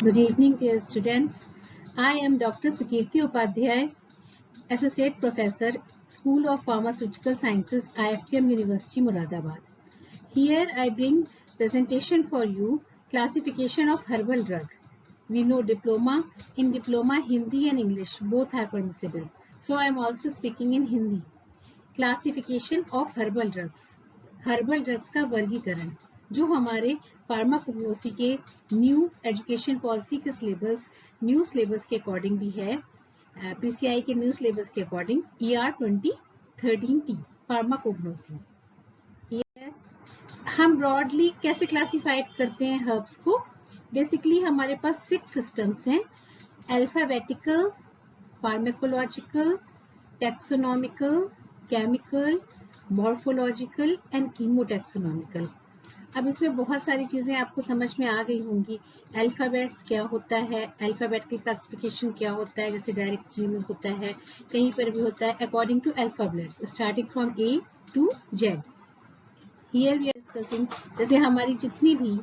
Good evening, dear students. I am Dr. Sukirti Upadhyay, Associate Professor, School of Pharmaceutical Sciences, IFTM University, Moradabad. Here I bring presentation for you, classification of herbal drug. We know diploma. In diploma, Hindi and English both are permissible. So I am also speaking in Hindi. Classification of herbal drugs का वर्गीकरण जो हमारे pharmacognosy के new education policy के new syllabus के according भी है, PCI के न्यू सिलेबस के अकॉर्डिंग ER 2013T फार्माकोग्नोसी। हम ब्रॉडली कैसे क्लासिफाइड करते हैं हर्ब्स को? बेसिकली हमारे पास 6 सिस्टम्स हैं: alphabetical, pharmacological, taxonomical, chemical, morphological and chemotaxonomical. अब इसमें बहुत सारी चीजें आपको समझ में आ गई होंगी। अल्फाबेट्स क्या होता है, अल्फाबेटिकल क्लासिफिकेशन क्या होता है, जैसे डायरेक्टरी में होता है, कहीं पर भी होता है according to alphabets starting from A to Z। Here we are discussing, जैसे हमारी जितनी भी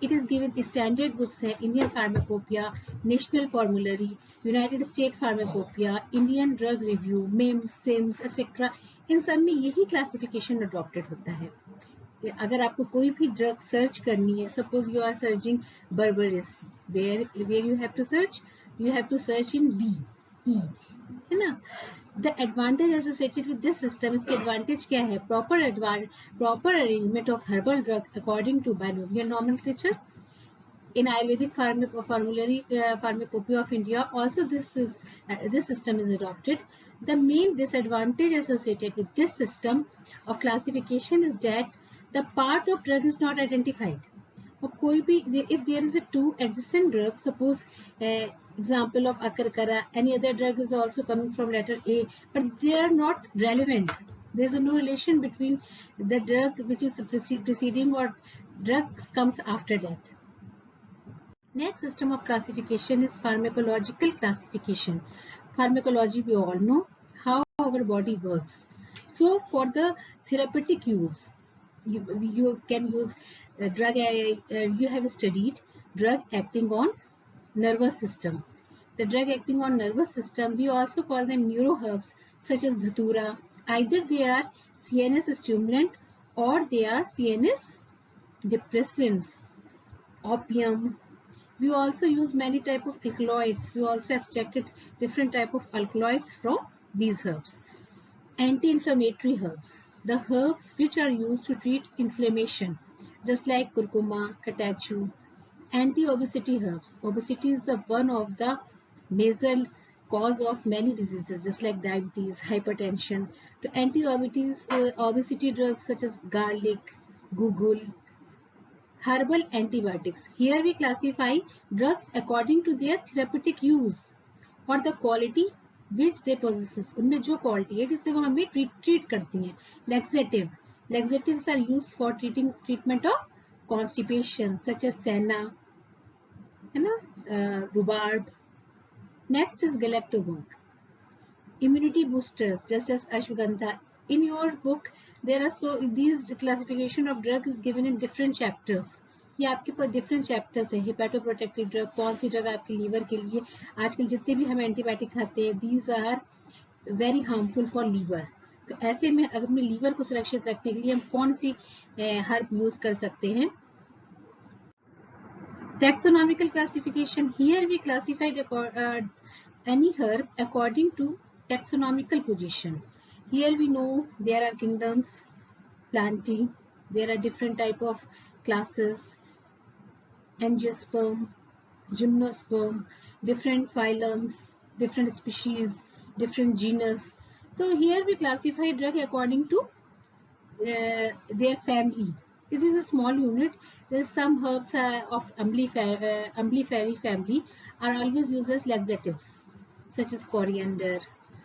it is given standard books है, Indian pharmacopoeia, national formulary, united state pharmacopoeia, Indian drug review, MIMS, CIMS etcetera, इन सब में यही क्लासिफिकेशन अडॉप्टेड होता है। अगर आपको कोई भी ड्रग सर्च करनी है, suppose you are searching berberis, where you have to search in B, E, है ना। The advantage associated with this system, इसके एडवांटेज क्या है? proper arrangement of herbal drug according to binomial nomenclature. In Ayurvedic formulary pharmacopoeia of India, also this system is adopted. The main disadvantage associated with this system of classification is that the part of drug is not identified. और कोई भी, if there is a two existing drugs, suppose example of akarkara, any other drug is also coming from letter A, but they are not relevant. There is no relation between the drug which is preceding or drug comes after that. Next system of classification is pharmacological classification. Pharmacology, we all know how our body works. So for the therapeutic use, you can use drug. You have studied drug acting on nervous system. The drug acting on nervous system, we also call them neuroherbs, such as dhatura. Either they are CNS stimulant or they are CNS depressants. Opium. We also use many type of alkaloids. We also extracted different type of alkaloids from these herbs. Anti-inflammatory herbs, the herbs which are used to treat inflammation, just like curcuma, catechu. Anti-obesity herbs. Obesity is the one of the major cause of many diseases, just like diabetes, hypertension. To obesity drugs such as garlic, gugul. Herbal antibiotics. Here we classify drugs according to their therapeutic use or the quality which they possesses. उनमें जो quality है जिससे वो हमें treat करती हैं. Laxatives are used for treatment of constipation, such as senna, है ना, rhubarb. Next is galactobacillus. Immunity boosters, just as ashwagandha. In your book, there are these classification of drug is given in different chapters. ये आपके पास different chapters है। हिपैटोप्रोटेक्टिव drug, कौन सी drug आपके liver के लिए, आजकल जितने भी हम एंटीबायोटिक खाते हैं, these are very harmful for liver. तो ऐसे में अगर अपने लीवर को सुरक्षित रखने के लिए हम कौन सी हर्ब यूज कर सकते हैं? Taxonomical classification, here we classified any herb according to taxonomical position. Here we know there are kingdoms, plantae, there are different type of classes, angiosperm, gymnosperm, different phylums, different species, different genus. So here we classify drug according to their family. It is a small unit. There is some herbs of umbelliferae family are always used as laxatives, such as coriander,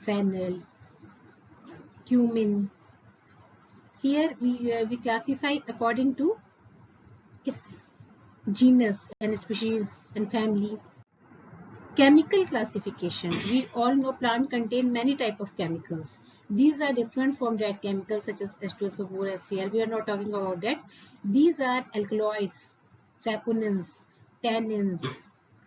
fennel, cumin. Here we classify according to its genus and species and family. Chemical classification. We all know plant contain many type of chemicals. These are different from that chemicals such as H2SO4, HCl. We are not talking about that. These are alkaloids, saponins, tannins,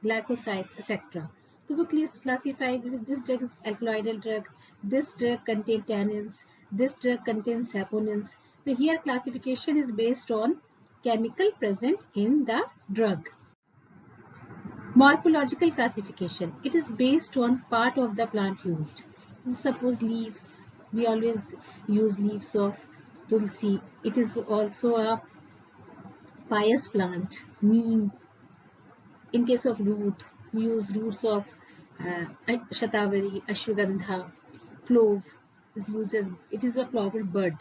glycosides, etc. So we classify this drug is alkaloidal drug, this drug contains tannins, this drug contains saponins. So here classification is based on chemical present in the drug. Morphological classification. It is based on part of the plant used. Suppose leaves. We always use leaves of tulsi. It is also a pious plant. Neem. In case of root, we use roots of shatavari, ashwagandha. Clove is used as it is a flower bud.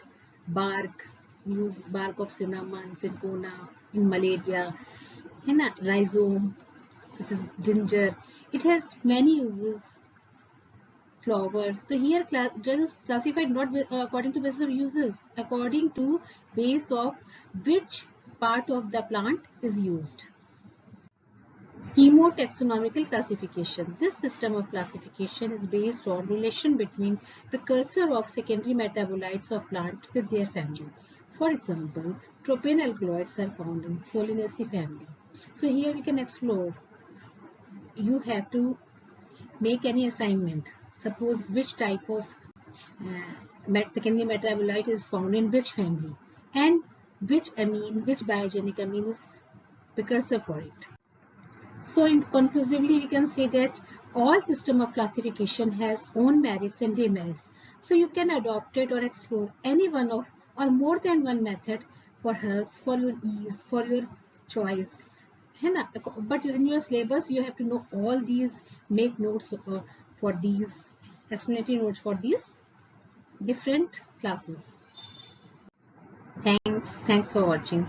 Bark. We use bark of cinnamon, cinchona in malaria. Rhizome such as ginger. It has many uses. Flower. So here drug is classified not according to basis of uses, according to base of which part of the plant is used. Chemotaxonomical classification. This system of classification is based on relation between precursor of secondary metabolites of plant with their family. For example, tropane alkaloids are found in Solanaceae family. So here we can explore. You have to make any assignment. Suppose which type of secondary metabolite is found in which family and which amine, which biogenic amine is precursor for it. So conclusively we can say that all system of classification has own merits and demerits. So you can adopt it or explore any one of or more than one method for herbs, for your ease, for your choice. But in your syllabus you have to know all these, make notes for these, explanatory notes for these different classes. Thanks for watching.